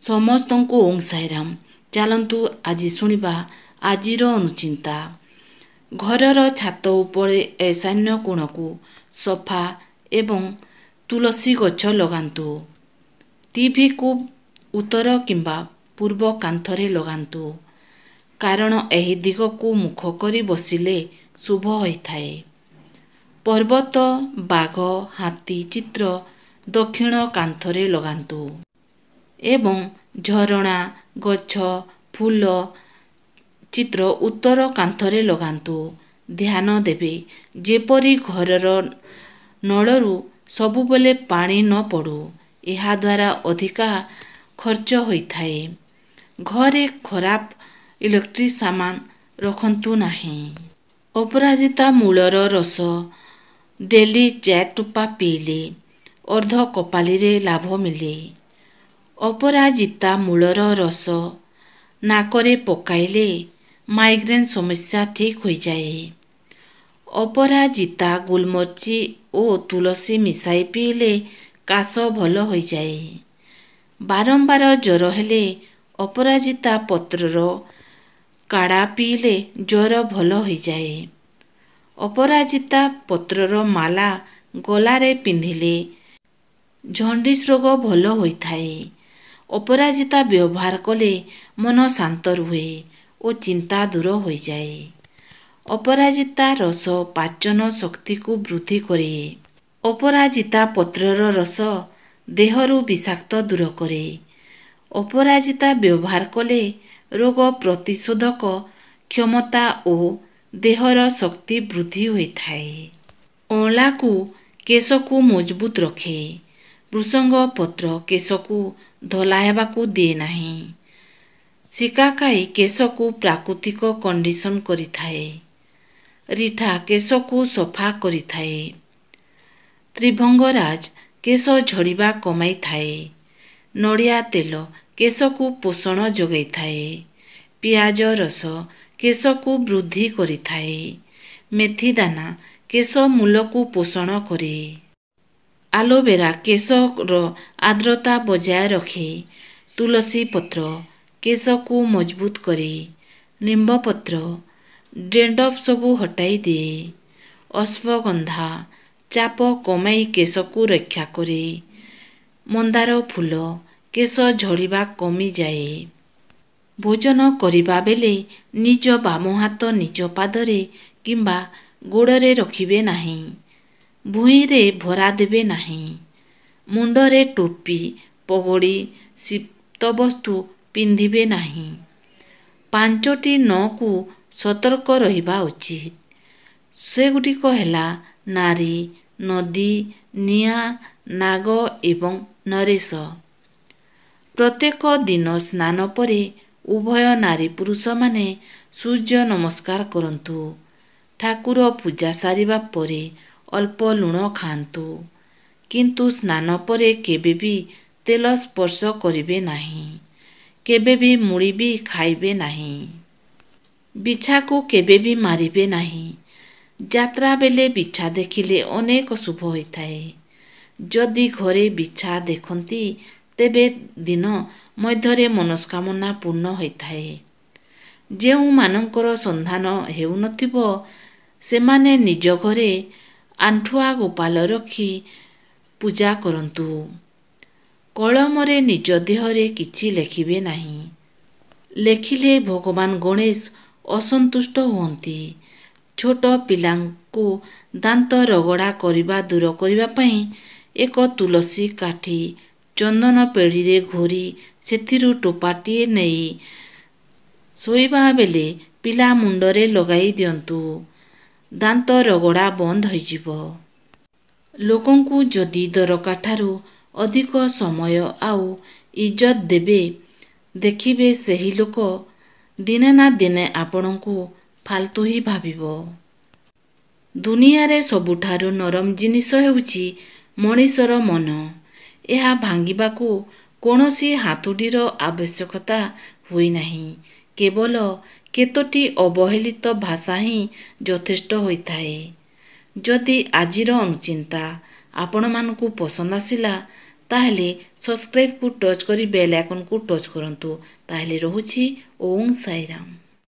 ସମସ୍ତଙ୍କୁ ଓଁ ସାଇରାମ। ଚାଲନ୍ତୁ ଆଜି ଶୁଣିବା ଆଜିର ଅନୁଚିନ୍ତା। ଘରର ଛାତ ଉପରେ ଈଶାନ୍ୟ କୋଣକୁ ସୋଫା ଏବଂ ତୁଳସୀ ଗଛ ଲଗାନ୍ତୁ। ଟିଭିକୁ ଉତ୍ତର କିମ୍ବା ପୂର୍ବ କାନ୍ଥରେ ଲଗାନ୍ତୁ, କାରଣ ଏହି ଦିଗକୁ ମୁଖ କରି ବସିଲେ ଶୁଭ ହୋଇଥାଏ। ପର୍ବତ, ବାଘ, ହାତୀ ଚିତ୍ର ଦକ୍ଷିଣ କାନ୍ଥରେ ଲଗାନ୍ତୁ ଏବଂ ଝରଣା, ଗଛ, ଫୁଲ ଚିତ୍ର ଉତ୍ତର କାନ୍ଥରେ ଲଗାନ୍ତୁ। ଧ୍ୟାନ ଦେବେ ଯେପରି ଘରର ନଳରୁ ସବୁବେଳେ ପାଣି ନ ପଡ଼ୁ। ଏହାଦ୍ୱାରା ଅଧିକା ଖର୍ଚ୍ଚ ହୋଇଥାଏ। ଘରେ ଖରାପ ଇଲେକ୍ଟ୍ରିକ୍ ସାମାନ ରଖନ୍ତୁ ନାହିଁ। ଅପରାଜିତା ମୂଳର ରସ ଡେଲି 4 ଟୋପା ପିଇଲେ ଅର୍ଦ୍ଧ କପାଲିରେ ଲାଭ ମିଳେ। ଅପରାଜିତା ମୂଳର ରସ ନାକରେ ପକାଇଲେ ମାଇଗ୍ରେନ୍ ସମସ୍ୟା ଠିକ୍ ହୋଇଯାଏ। ଅପରାଜିତା ଗୋଲମରିଚ ଓ ତୁଳସୀ ମିଶାଇ ପିଇଲେ କାଶ ଭଲ ହୋଇଯାଏ। ବାରମ୍ବାର ଜ୍ୱର ହେଲେ ଅପରାଜିତା ପତ୍ରର କାଢ଼ା ପିଇଲେ ଜ୍ୱର ଭଲ ହୋଇଯାଏ। ଅପରାଜିତା ପତ୍ରର ମାଲା ଗଳାରେ ପିନ୍ଧିଲେ ଜଣ୍ଡିସ୍ ରୋଗ ଭଲ ହୋଇଥାଏ। ଅପରାଜିତା ବ୍ୟବହାର କଲେ ମନ ଶାନ୍ତ ରୁହେ ଓ ଚିନ୍ତା ଦୂର ହୋଇଯାଏ। ଅପରାଜିତା ରସ ପାଚନ ଶକ୍ତିକୁ ବୃଦ୍ଧି କରେ। ଅପରାଜିତା ପତ୍ରର ରସ ଦେହରୁ ବିଷାକ୍ତ ଦୂର କରେ। ଅପରାଜିତା ବ୍ୟବହାର କଲେ ରୋଗ ପ୍ରତିରୋଧକ କ୍ଷମତା ଓ ଦେହର ଶକ୍ତି ବୃଦ୍ଧି ହୋଇଥାଏ। ଅଁଳାକୁ କେଶକୁ ମଜବୁତ ରଖେ। ଭୃସଙ୍ଗ ପତ୍ର କେଶକୁ ଧଳା ହେବାକୁ ଦିଏ ନାହିଁ। ଶିକାକାଇ କେଶକୁ ପ୍ରାକୃତିକ କଣ୍ଡିସନ କରିଥାଏ। ରିଠା କେଶକୁ ସଫା କରିଥାଏ। ତ୍ରିଭଙ୍ଗରାଜ କେଶ ଝଡ଼ିବା କମାଇଥାଏ। ନଡ଼ିଆ ତେଲ କେଶକୁ ପୋଷଣ ଯୋଗାଇଥାଏ। ପିଆଜ ରସ କେଶକୁ ବୃଦ୍ଧି କରିଥାଏ। ମେଥି ଦାନା କେଶ ମୂଳକୁ ପୋଷଣ କରେ। ଆଲୋଭେରା କେଶର ଆର୍ଦ୍ରତା ବଜାୟ ରଖେ। ତୁଳସୀ ପତ୍ର କେଶକୁ ମଜବୁତ କରେ। ନିମ୍ବ ପତ୍ର ଡେଣ୍ଡ୍ରଫ୍ ସବୁ ହଟାଇ ଦିଏ। ଅଶ୍ୱଗନ୍ଧା ଚାପ କମାଇ କେଶକୁ ରକ୍ଷା କରେ। ମନ୍ଦାର ଫୁଲ କେଶ ଝଡ଼ିବା କମିଯାଏ। ଭୋଜନ କରିବା ବେଳେ ନିଜ ବାମ ହାତ ନିଜ ପାଦରେ କିମ୍ବା ଗୋଡ଼ରେ ରଖିବେ ନାହିଁ। ଭୁଇଁରେ ଭରା ଦେବେ ନାହିଁ। ମୁଣ୍ଡରେ ଟୋପି, ପଗଡ଼ି, ଶୀତବସ୍ତ୍ର ପିନ୍ଧିବେ ନାହିଁ। 5ଟି ନ'କୁ ସତର୍କ ରହିବା ଉଚିତ। ସେଗୁଡ଼ିକ ହେଲା ନାରୀ, ନଦୀ, ନିଆଁ, ନାଗ ଏବଂ ନରେଶ। ପ୍ରତ୍ୟେକ ଦିନ ସ୍ନାନ ପରେ ଉଭୟ ନାରୀ ପୁରୁଷମାନେ ସୂର୍ଯ୍ୟ ନମସ୍କାର କରନ୍ତୁ। ଠାକୁର ପୂଜା ସାରିବା ପରେ ଅଳ୍ପ ଲୁଣ ଖାଆନ୍ତୁ, କିନ୍ତୁ ସ୍ନାନ ପରେ କେବେ ବି ତେଲ ସ୍ପର୍ଶ କରିବେ ନାହିଁ। କେବେ ବି ମୁଢ଼ି ବି ଖାଇବେ ନାହିଁ। ବିଛାକୁ କେବେ ବି ମାରିବେ ନାହିଁ। ଯାତ୍ରା ବେଳେ ବିଛା ଦେଖିଲେ ଅନେକ ଶୁଭ ହୋଇଥାଏ। ଯଦି ଘରେ ବିଛା ଦେଖନ୍ତି ତେବେ ଦିନ ମଧ୍ୟରେ ମନସ୍କାମନା ପୂର୍ଣ୍ଣ ହୋଇଥାଏ। ଯେଉଁମାନଙ୍କର ସନ୍ତାନ ହେଉନଥିବ ସେମାନେ ନିଜ ଘରେ ଆଣ୍ଠୁଆ ଗୋପାଳ ରଖି ପୂଜା କରନ୍ତୁ। କଳମରେ ନିଜ ଦେହରେ କିଛି ଲେଖିବେ ନାହିଁ। ଲେଖିଲେ ଭଗବାନ ଗଣେଶ ଅସନ୍ତୁଷ୍ଟ ହୁଅନ୍ତି। ଛୋଟ ପିଲାଙ୍କୁ ଦାନ୍ତ ରଗଡ଼ା କରିବା ଦୂର କରିବା ପାଇଁ ଏକ ତୁଳସୀ କାଠି ଚନ୍ଦନ ପେଡ଼ିରେ ଘୋରି ସେଥିରୁ ଟୋପାଟିଏ ନେଇ ଶୋଇବା ବେଳେ ପିଲା ମୁଣ୍ଡରେ ଲଗାଇ ଦିଅନ୍ତୁ। ଦାନ୍ତ ରଗଡ଼ା ବନ୍ଦ ହୋଇଯିବ। ଲୋକଙ୍କୁ ଯଦି ଦରକାରଠାରୁ ଅଧିକ ସମୟ ଆଉ ଇଜ୍ଜତ ଦେବେ, ଦେଖିବେ ସେହି ଲୋକ ଦିନେ ନା ଦିନେ ଆପଣଙ୍କୁ ଫାଲତୁ ହିଁ ଭାବିବ। ଦୁନିଆରେ ସବୁଠାରୁ ନରମ ଜିନିଷ ହେଉଛି ମଣିଷର ମନ। ଏହା ଭାଙ୍ଗିବାକୁ କୌଣସି ହାତୁଡ଼ିର ଆବଶ୍ୟକତା ହୁଏନାହିଁ। କେବଳ କେତୋଟି ଅବହେଳିତ ଭାଷା ହିଁ ଯଥେଷ୍ଟ ହୋଇଥାଏ। ଯଦି ଆଜିର ଅନୁଚିନ୍ତା ଆପଣମାନଙ୍କୁ ପସନ୍ଦ ଆସିଲା ତାହେଲେ ସବସ୍କ୍ରାଇବ୍କୁ ଟଚ୍ କରି ବେଲ୍ ଆଇକନ୍କୁ ଟଚ୍ କରନ୍ତୁ। ତାହେଲେ ରହୁଛି ଓଁ ସାଇରାମ।